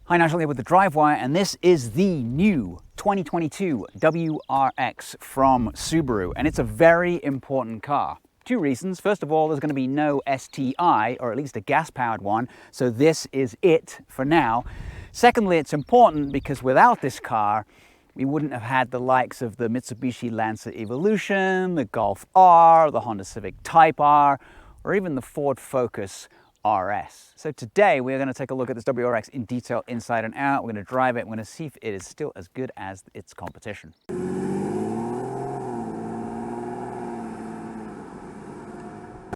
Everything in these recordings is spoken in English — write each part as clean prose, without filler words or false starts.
Hi, Nigel here with the Drivewire, and this is the new 2022 WRX from Subaru, and it's a very important car. Two reasons. First of all, there's going to be no STI, or at least a gas-powered one, so this is it for now. Secondly, it's important because without this car, we wouldn't have had the likes of the Mitsubishi Lancer Evolution, the Golf R, the Honda Civic Type R, or even the Ford Focus RS. So today we're going to take a look at this WRX in detail, inside and out. We're going to drive it. We're going to see if it is still as good as its competition.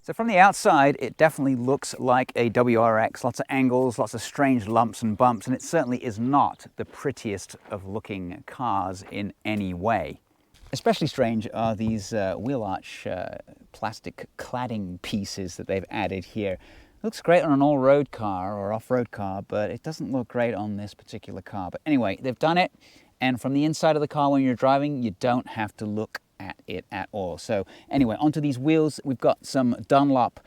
So from the outside, it definitely looks like a WRX. Lots of angles, lots of strange lumps and bumps, and it certainly is not the prettiest of looking cars in any way. Especially strange are these wheel arch plastic cladding pieces that they've added here. It looks great on an all-road car or off-road car, but it doesn't look great on this particular car. But anyway, they've done it, and from the inside of the car when you're driving, you don't have to look at it at all. So anyway, onto these wheels. We've got some Dunlop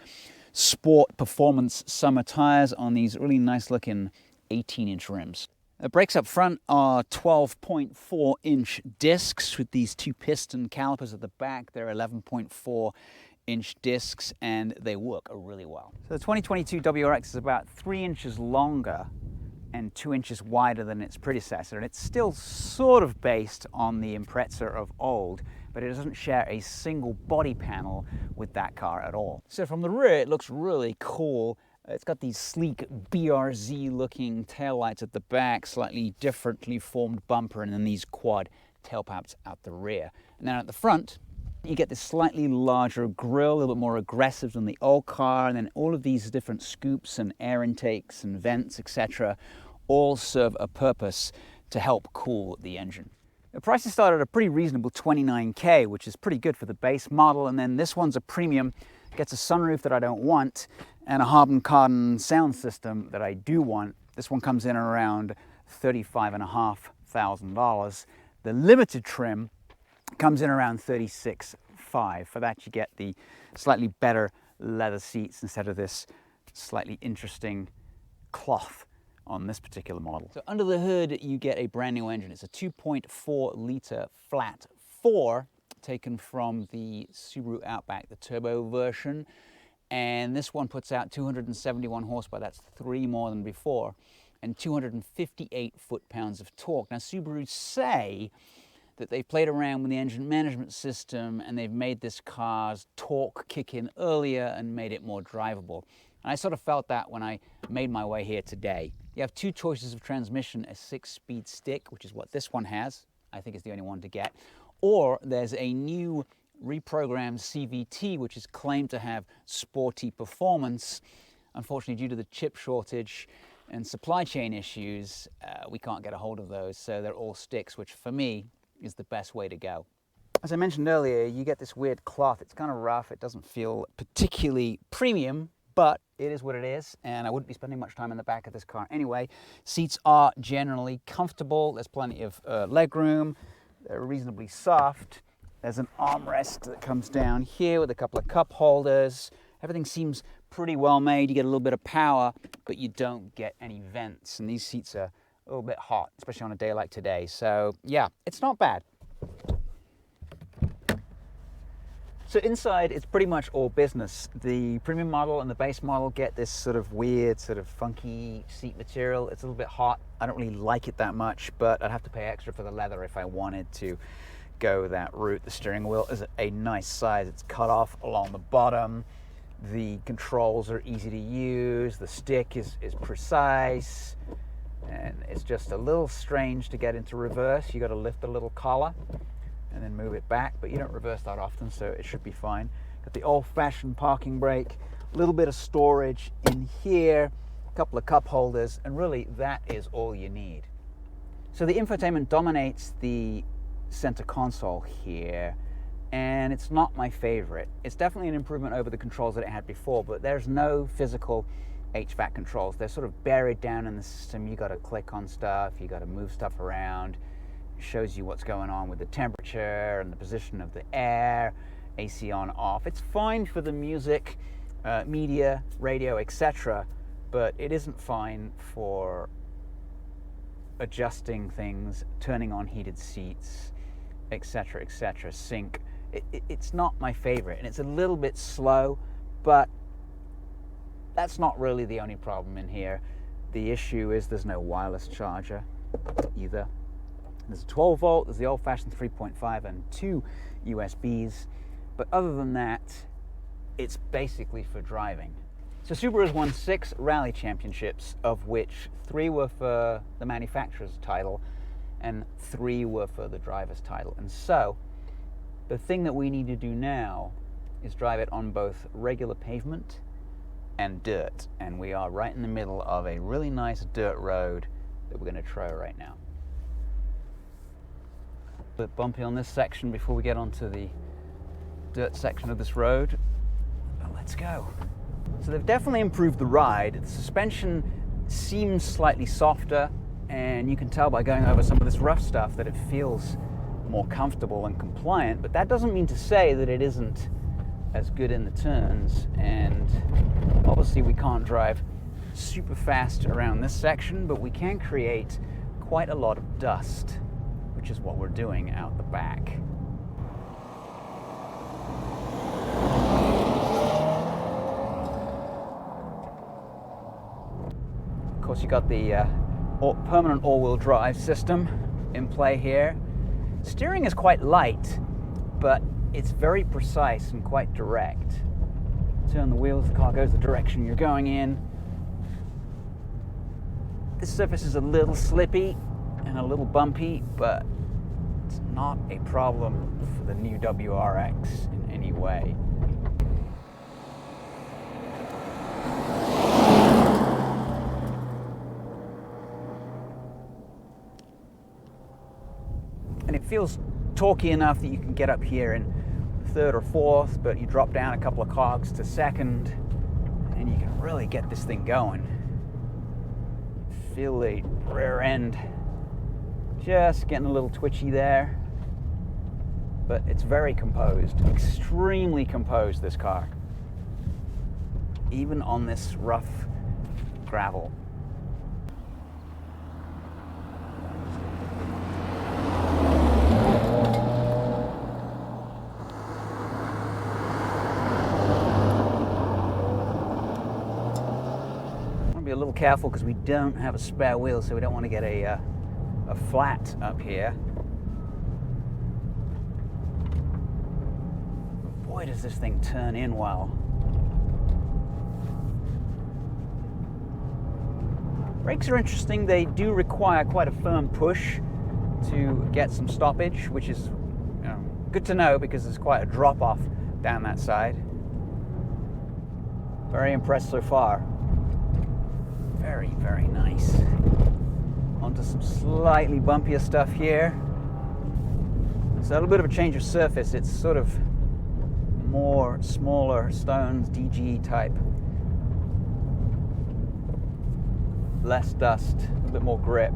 Sport Performance summer tires on these really nice-looking 18-inch rims. The brakes up front are 12.4-inch discs with these two piston calipers at the back. They're 11.4-inch discs, and they work really well. So the 2022 WRX is about 3 inches longer and 2 inches wider than its predecessor, and it's still sort of based on the Impreza of old, but it doesn't share a single body panel with that car at all. So from the rear, it looks really cool. It's got these sleek BRZ-looking taillights at the back, slightly differently formed bumper, and then these quad tailpipes out the rear. And then at the front, you get this slightly larger grille, a little bit more aggressive than the old car, and then all of these different scoops and air intakes and vents, etc., all serve a purpose to help cool the engine. The prices start at a pretty reasonable $29K, which is pretty good for the base model, and then this one's a premium, gets a sunroof that I don't want, and a Harmon Kardon sound system that I do want. This one comes in around $35,500. The limited trim comes in around $36,500. For that, you get the slightly better leather seats instead of this slightly interesting cloth on this particular model. So under the hood, you get a brand new engine. It's a 2.4-liter flat 4, taken from the Subaru Outback, the turbo version. And this one puts out 271 horsepower. That's 3 more than before, and 258 foot-pounds of torque. Now, Subaru say that they've played around with the engine management system and they've made this car's torque kick in earlier and made it more drivable. And I sort of felt that when I made my way here today. You have two choices of transmission: a 6-speed stick, which is what this one has. I think it's the only one to get. Or there's a new reprogrammed CVT, which is claimed to have sporty performance. Unfortunately, due to the chip shortage and supply chain issues, we can't get a hold of those. So they're all sticks, which for me is the best way to go. As I mentioned earlier, you get this weird cloth. It's kind of rough. It doesn't feel particularly premium, but it is what it is, and I wouldn't be spending much time in the back of this car anyway. Seats are generally comfortable. There's plenty of leg room. They're reasonably soft. There's an armrest that comes down here with a couple of cup holders. Everything seems pretty well made. You get a little bit of power, but you don't get any vents, and these seats are a little bit hot, especially on a day like today. So yeah, it's not bad. So inside, it's pretty much all business. The premium model and the base model get this sort of weird, sort of funky seat material. It's a little bit hot. I don't really like it that much, but I'd have to pay extra for the leather if I wanted to go that route. The steering wheel is a nice size. It's cut off along the bottom. The controls are easy to use. The stick is precise. And it's just a little strange to get into reverse. You got to lift the little collar and then move it back, but you don't reverse that often, so it should be fine. Got the old-fashioned parking brake, a little bit of storage in here, a couple of cup holders, and really that is all you need. So the infotainment dominates the center console here, and it's not my favorite. It's definitely an improvement over the controls that it had before, but there's no physical HVAC controls. They're sort of buried down in the system. You got to click on stuff, you got to move stuff around. It shows you what's going on with the temperature and the position of the air, AC on, off. It's fine for the music, media, radio, etc., but it isn't fine for adjusting things, turning on heated seats, etc., etc., sync. It's not my favorite, and it's a little bit slow, but that's not really the only problem in here. The issue is there's no wireless charger either. There's a 12 volt, there's the old-fashioned 3.5 and 2 USBs, but other than that, it's basically for driving. So Subaru's won 6 rally championships, of which 3 were for the manufacturer's title and 3 were for the driver's title. And so the thing that we need to do now is drive it on both regular pavement and dirt. And we are right in the middle of a really nice dirt road that we're going to try right now. A bit bumpy on this section before we get onto the dirt section of this road. But let's go. So they've definitely improved the ride. The suspension seems slightly softer, and you can tell by going over some of this rough stuff that it feels more comfortable and compliant, but that doesn't mean to say that it isn't as good in the turns. And obviously we can't drive super fast around this section, but we can create quite a lot of dust, which is what we're doing out the back. Of course, you got the permanent all-wheel drive system in play here. Steering is quite light, but it's very precise and quite direct. Turn the wheels, the car goes the direction you're going in. This surface is a little slippy and a little bumpy, but it's not a problem for the new WRX in any way. And it feels torquey enough that you can get up here in third or fourth, but you drop down a couple of cogs to second, and you can really get this thing going. Feel the rear end just getting a little twitchy there, but it's very composed, extremely composed, this car, even on this rough gravel. Be a little careful because we don't have a spare wheel, so we don't want to get a flat up here. Boy, does this thing turn in well. Brakes are interesting. They do require quite a firm push to get some stoppage, which is good to know because there's quite a drop off down that side. Very impressed so far. Very, very nice. Onto some slightly bumpier stuff here. It's a little bit of a change of surface. It's sort of more smaller stones, DG type. Less dust, a bit more grip.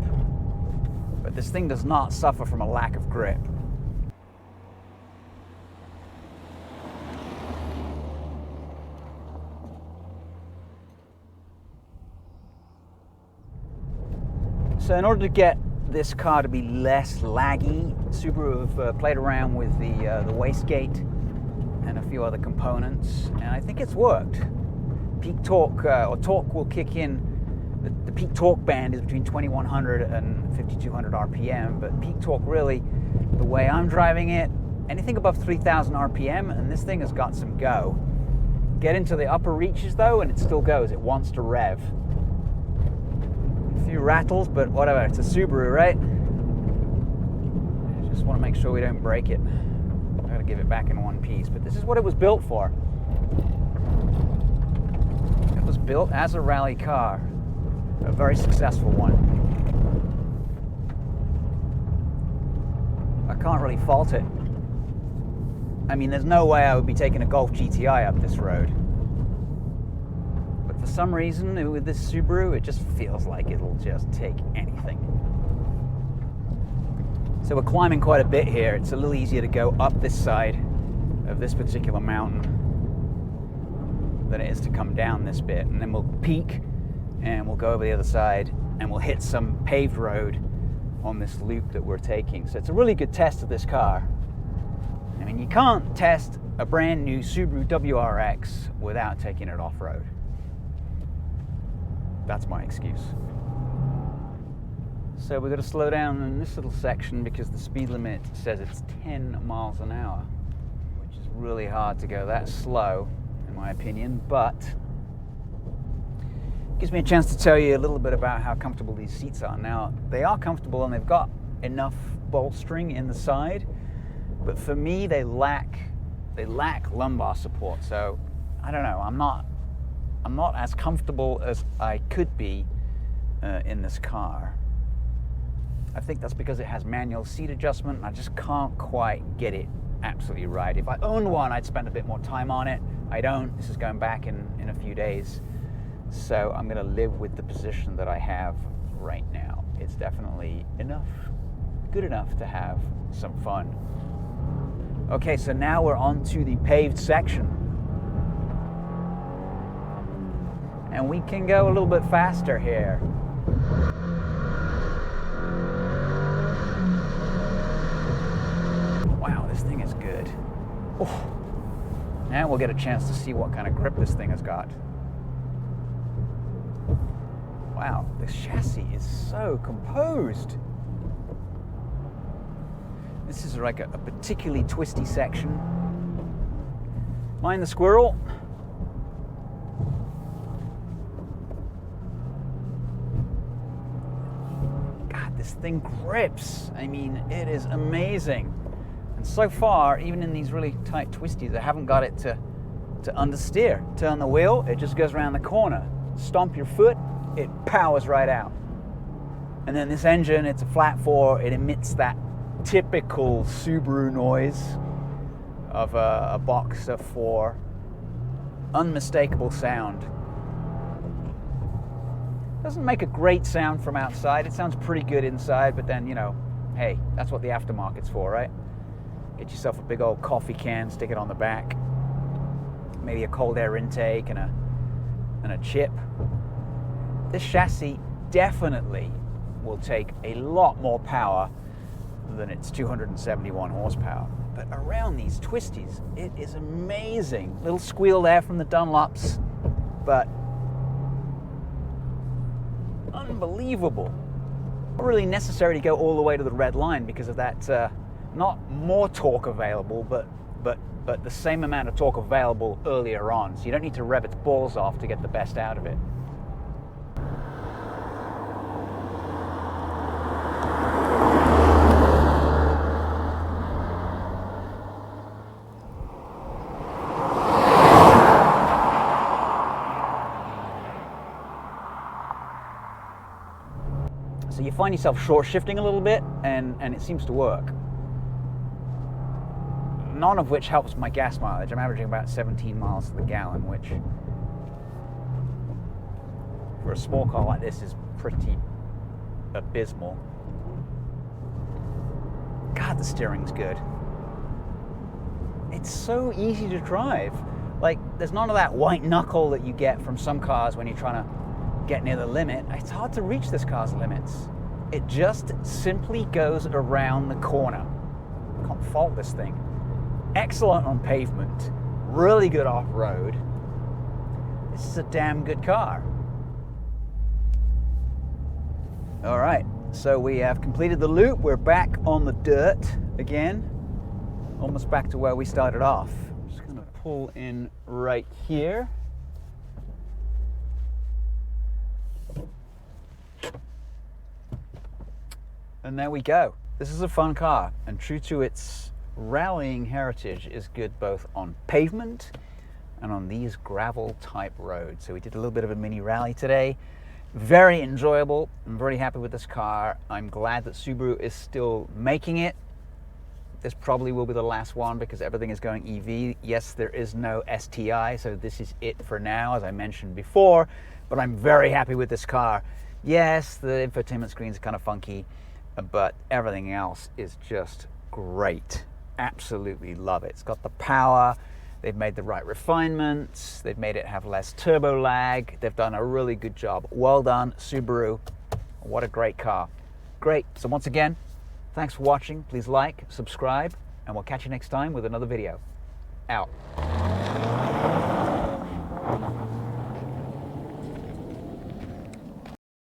But this thing does not suffer from a lack of grip. So in order to get this car to be less laggy, Subaru have played around with the wastegate and a few other components, and I think it's worked. Peak torque, or torque will kick in, the peak torque band is between 2100 and 5200 RPM, but peak torque really, the way I'm driving it, anything above 3000 RPM, and this thing has got some go. Get into the upper reaches though, and it still goes, it wants to rev. Few rattles, but whatever, it's a Subaru, right? I just want to make sure we don't break it. I gotta give it back in one piece, but this is what it was built for. It was built as a rally car, a very successful one. I can't really fault it. I mean, there's no way I would be taking a Golf GTI up this road. For some reason, with this Subaru, it just feels like it'll just take anything. So we're climbing quite a bit here. It's a little easier to go up this side of this particular mountain than it is to come down this bit. And then we'll peak and we'll go over the other side and we'll hit some paved road on this loop that we're taking. So it's a really good test of this car. I mean, you can't test a brand new Subaru WRX without taking it off-road. That's my excuse. So we're going to slow down in this little section because the speed limit says it's 10 miles an hour, which is really hard to go that slow, in my opinion, but it gives me a chance to tell you a little bit about how comfortable these seats are. Now, they are comfortable and they've got enough bolstering in the side, but for me, they lack lumbar support. So I don't know. I'm not as comfortable as I could be in this car. I think that's because it has manual seat adjustment, and I just can't quite get it absolutely right. If I owned one, I'd spend a bit more time on it. I don't. This is going back in a few days. So I'm going to live with the position that I have right now. It's definitely good enough to have some fun. Okay, so now we're on to the paved section. And we can go a little bit faster here. Wow, this thing is good. Oh. Now we'll get a chance to see what kind of grip this thing has got. Wow, this chassis is so composed. This is like a particularly twisty section. Mind the squirrel. God, this thing grips. I mean, it is amazing. And so far, even in these really tight twisties, I haven't got it to understeer. Turn the wheel, it just goes around the corner. Stomp your foot, it powers right out. And then this engine, it's a flat four, it emits that typical Subaru noise of a boxer 4. Unmistakable sound. Doesn't make a great sound from outside. It sounds pretty good inside, but then, you know, hey, that's what the aftermarket's for, right? Get yourself a big old coffee can, stick it on the back. Maybe a cold air intake and a chip. This chassis definitely will take a lot more power than its 271 horsepower. But around these twisties, it is amazing. Little squeal there from the Dunlops, but unbelievable. Not really necessary to go all the way to the red line because of that, not more torque available, but the same amount of torque available earlier on. So you don't need to rev its balls off to get the best out of it. So you find yourself short shifting a little bit, and it seems to work. None of which helps my gas mileage. I'm averaging about 17 miles to the gallon, which for a small car like this is pretty abysmal. God, the steering's good. It's so easy to drive. Like, there's none of that white knuckle that you get from some cars when you're trying to get near the limit. It's hard to reach this car's limits. It just simply goes around the corner. Can't fault this thing. Excellent on pavement, really good off-road. This is a damn good car. All right, so we have completed the loop. We're back on the dirt again, almost back to where we started off. I'm just gonna pull in right here. And there we go. This is a fun car, and true to its rallying heritage, is good both on pavement and on these gravel type roads. So we did a little bit of a mini rally today. Very enjoyable. I'm very happy with this car. I'm glad that Subaru is still making it. This probably will be the last one because everything is going EV. Yes, there is no STI, so this is it for now, as I mentioned before, but I'm very happy with this car. Yes, the infotainment screen is kind of funky, but everything else is just great. Absolutely love it. It's got the power, they've made the right refinements, they've made it have less turbo lag, they've done a really good job. Well done, Subaru. What a great car. Great. So once again, thanks for watching. Please like, subscribe, and we'll catch you next time with another video. Out.